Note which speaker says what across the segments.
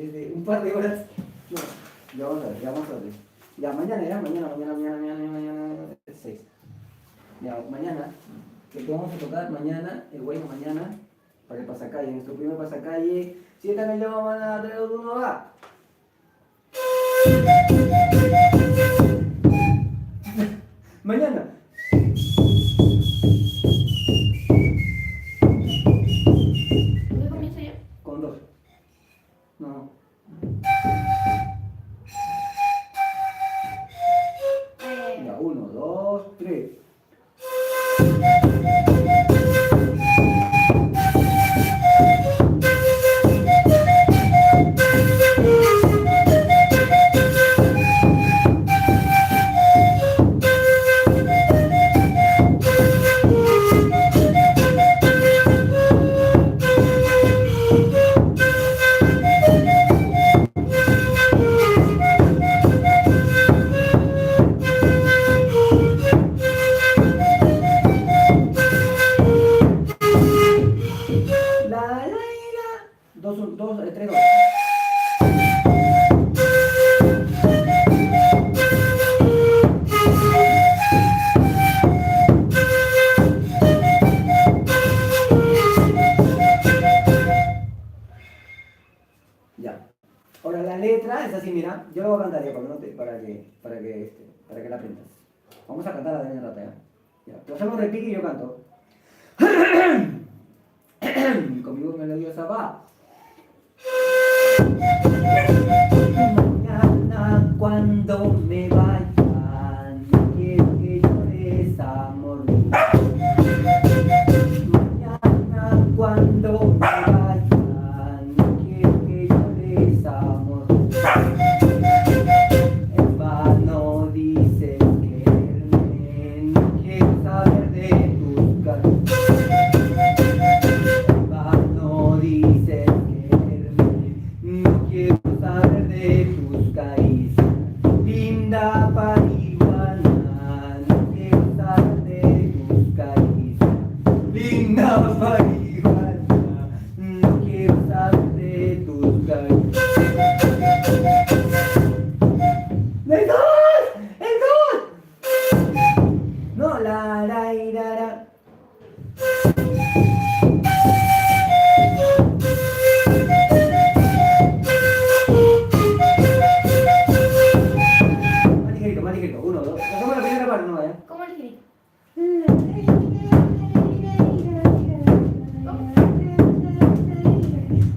Speaker 1: desde un par de horas. No, ya vamos a ver, ya vamos a ver. Ya, mañana, 6. Ya, mañana, que te vamos a tocar mañana, el bueno mañana, para el pasacalle, nuestro primer pasacalle. 7 me llama, mañana, 3, 2, 1, va. Mañana.
Speaker 2: ¿Qué comienzo yo?
Speaker 1: Con 2. No. Ya, 1, 2, 3. La, 2, 1, 2, 3, 2. Ya. Ahora la letra es así, mira. Yo lo voy a cantar ya para que la aprendas. Vamos a cantar de rata ya. Ya. Te hacemos un repique y yo canto. Con mi voz melodiosa va. Mañana cuando me vaya, no quiero que llores, amor mío. Mañana cuando me vaya, no quiero que llores, amor mío. En vano dices quererme, no quiero saber de tus caricias. En vano dices quererme, no quiero saber de tus caricias. Linda marihuana, no quiero saber de tus caricias. Linda marihuana, no quiero saber de tus caricias. ¡El dos! ¡El dos! No, la, ira, ra. Más ligerito. 1, 2. Hacemos la primera parte, no, ¿eh?
Speaker 2: ¿Cómo elegir?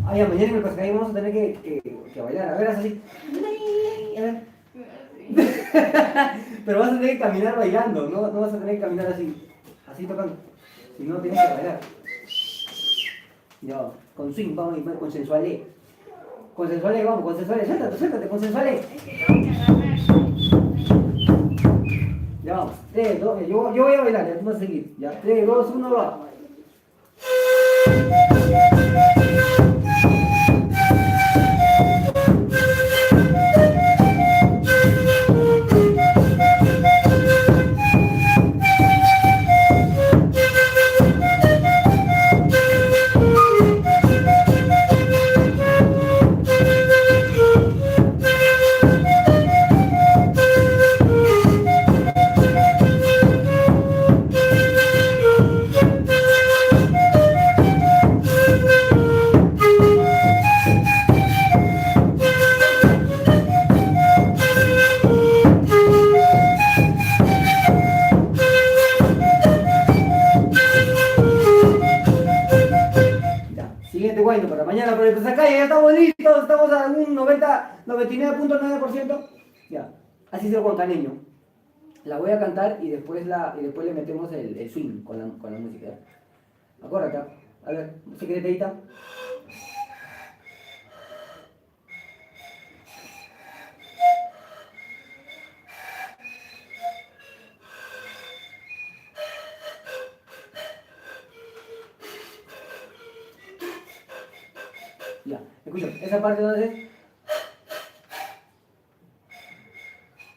Speaker 1: Ay, ya, mañana en el pasacalle vamos a tener que bailar. A ver, haz así. A ver. Pero vas a tener que caminar bailando, no vas a tener que caminar así tocando. Si no, tienes que bailar. Ya, con swing, vamos a ir con sensualé. Con sensualé, vamos, con sensualé. Suéltate, con sensualé. Ya vamos, 3, 2, yo voy a bailar, ya tú vas a seguir. Ya, 3, 2, 1, va. Siguiente guayno para mañana por el pasacalle, ya estamos listos, estamos a un 99.9%. Ya, así se lo contaneño. La voy a cantar y después le metemos el swing con la música. ¿Ya? Acuérdate, a ver, secretadita. Ya, escucha, esa parte donde es.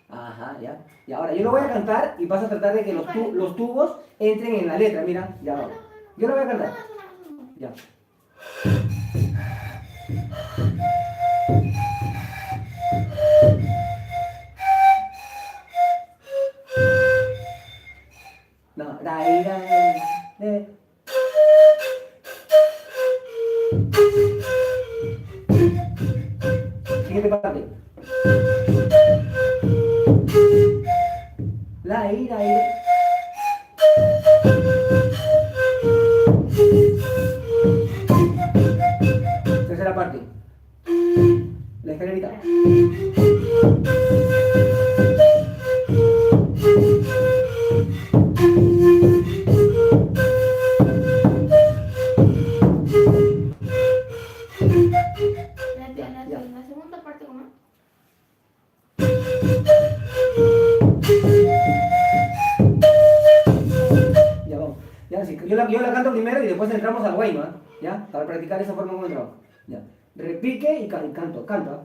Speaker 1: Ajá, ya. Y ahora yo lo voy a cantar y vas a tratar de que los tubos entren en la letra, mira, ya va. Yo lo voy a cantar. Ya. Siguiente parte. La, ira, ira. Tercera parte. La escalerita.
Speaker 2: La segunda parte, ¿cómo?
Speaker 1: Ya vamos. Ya, sí. Yo la canto primero y después entramos al güey, ¿no? ¿Ya? Para practicar esa forma como entramos. Ya. Repique y canto. Canta.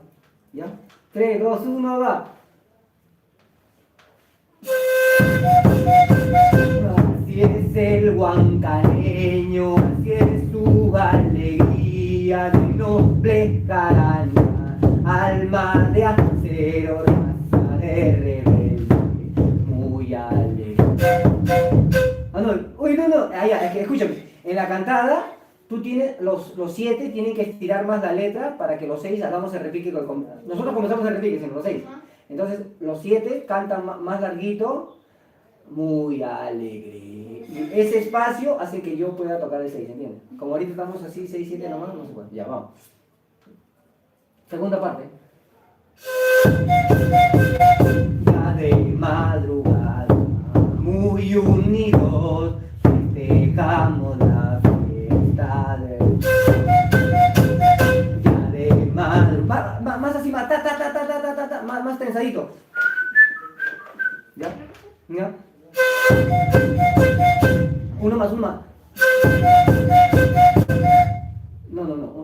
Speaker 1: ¿Ya? 3, 2, 1, va. Así es el huancaneño, así es su alegría de noble jarana, alma de acero, raza de rebelde, muy alegre. Ah, no, uy, no, escúchame, en la cantada tú tienes, los 7 tienen que estirar más la letra para que los 6 hagamos el repique. Nosotros comenzamos el repique, sino los 6. Entonces los 7 cantan más larguito, muy alegre. Y ese espacio hace que yo pueda tocar el 6, ¿entiendes? Como ahorita estamos así, 6, 7 nomás, no sé cuánto. Ya, vamos. Segunda parte. Ya de madrugada, muy unidos, festejamos la fiesta de... Ya de madrugada, más así, más más tensadito. ¿Ya? ¿Ya? Uno más. No.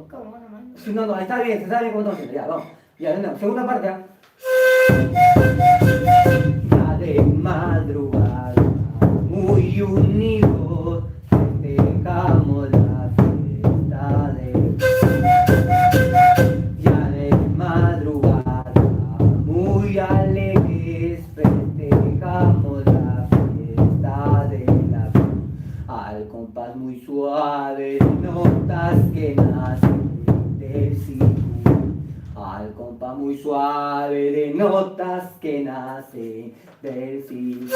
Speaker 2: ¿Cómo? No más.
Speaker 1: Sí, no, está bien como estamos haciendo. Ya, vamos. Ya, no. Segunda parte. ¿Ya? Ya de madrugada, muy unidos, festejamos la fiesta de... Ya de madrugada, muy alegres, festejamos la fiesta de la vida. Al compás muy suave, notas que nacen del círculo. Al compás muy suave de notas que nacen del círculo.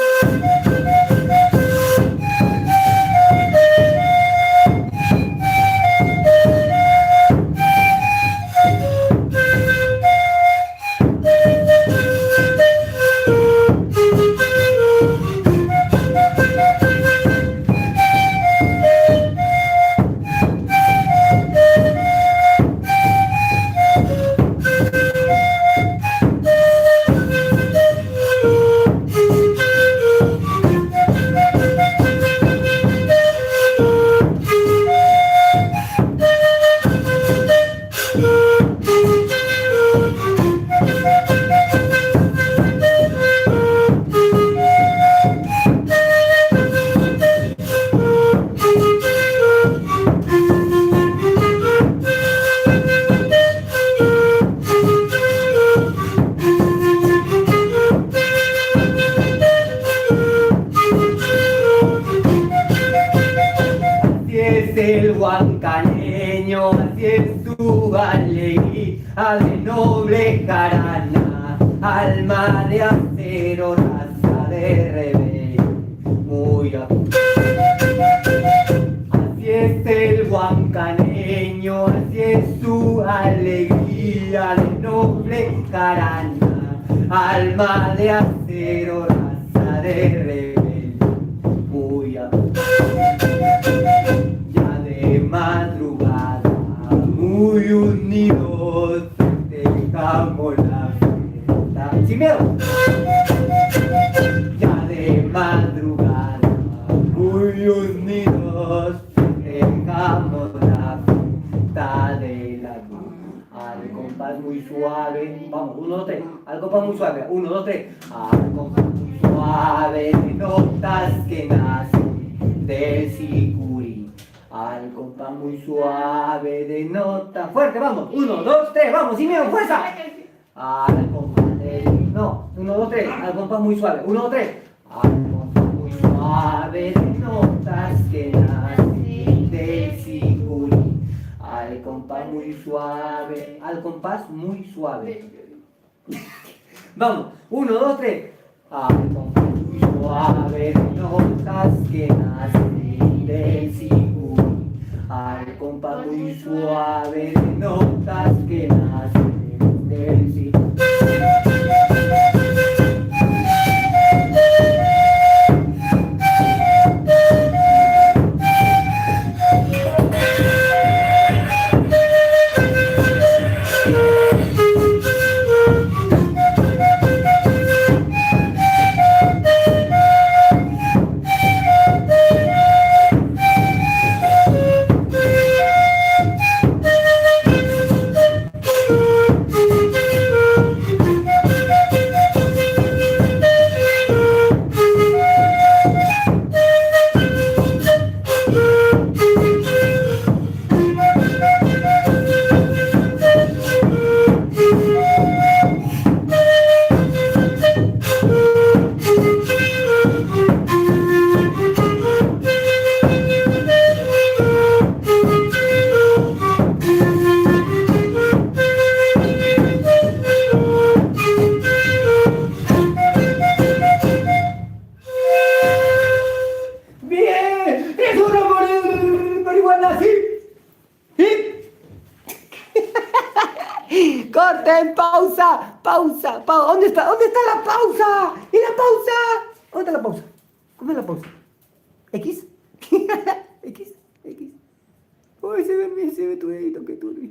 Speaker 1: El huancaneño, así es su alegría de noble jarana, alma de acero, raza de rebelde, muy así es el huancaneño, así es su alegría de noble jarana, alma de acero, raza de rebelde, muy madrugada, muy unidos, festejamos la fiesta. Sin miedo. Ya de madrugada, muy unidos, festejamos la fiesta de la luz. Al compás muy suave, vamos, 1, 2, 3, al compás muy suave, 1, 2, 3, al compás muy suave, de notas que nacen del sicurí. Al compás muy suave de nota fuerte, vamos, 1, 2, 3, vamos, sin miedo, fuerza. Al compás del, no, 1, 2, 3, al compás muy suave, 1, 2, 3, al compás muy suave de notas que nacen del sicurí. Al al compás muy suave, al compás muy suave. Vamos, 1, 2, 3. Al compás muy suave, notas que nacen del si. Al compás muy suave, notas que nacen del si. ¡Bien! ¡Es una marihuana! ¡Sí! ¡Sí! ¡Corten! ¡Pausa! ¡Pausa! ¿Dónde está? ¿Dónde está la pausa? ¿Y la pausa? ¿Dónde está la pausa? ¿Cómo es la pausa? ¿X? ¿X? ¿X? Uy, se ve tu dedito, qué turbio.